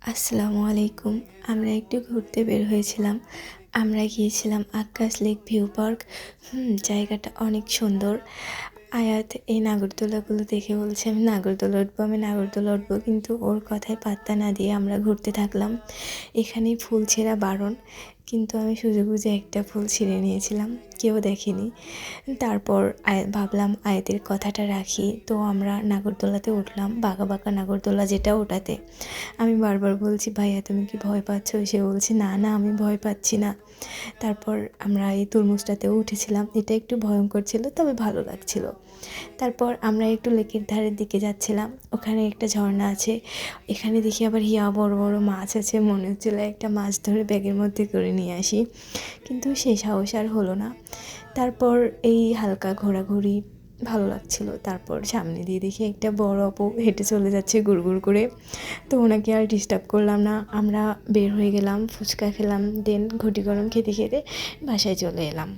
আসসালামু আলাইকুম। আমরা একটু ঘুরতে বের হয়েছিলাম। আমরা গিয়েছিলাম আক্কাস লেক ভিউ পার্ক। জায়গাটা অনেক সুন্দর। আয়াত এই নাগরদোলাগুলো দেখে বলছে, আমি নাগরদোলা উঠবো, আমি নাগরদোলা উঠবো, কিন্তু ওর কথায় পাত্তা না দিয়ে আমরা ঘুরতে থাকলাম। এখানেই ফুল ছেঁড়া বারণ, কিন্তু আমি সুযোগ বুঝে একটা ফুল ছিঁড়ে নিয়েছিলাম, কেউ দেখেনি। তারপর ভাবলাম আয়াতের কথাটা রাখি, তো আমরা নাগরদোলাতে উঠলাম, বাঁকা বাঁকা নাগরদোলা, যেটা ওটাতে আমি বারবার বলছি, ভাইয়া তুমি কি ভয় পাচ্ছ? সে বলছে, না না আমি ভয় পাচ্ছি না। তারপর আমরা এই তরমুজটাতেও উঠেছিলাম, এটা একটু ভয়ঙ্কর ছিল, তবে ভালো লাগছিল। তারপর আমরা একটু লেকের ধারের দিকে যাচ্ছিলাম, ওখানে একটা ঝর্ণা আছে। এখানে দেখি আবার বড় বড় মাছ আছে, মনে হচ্ছিল একটা মাছ ধরে ব্যাগের মধ্যে করে নিয়ে আসি, কিন্তু সেই সাহস আর হলো না। তারপর এই হালকা ঘোরাঘুরি ভালো লাগছিল। তারপর সামনে দিয়ে দেখি একটা বড় আপু হেঁটে চলে যাচ্ছে গুড় করে, তো ওনাকে আর ডিস্টার্ব করলাম না, আমরা বের হয়ে গেলাম, ফুচকা খেলাম, দেন ঘটি গরম খেতে খেতে বাসায় চলে এলাম।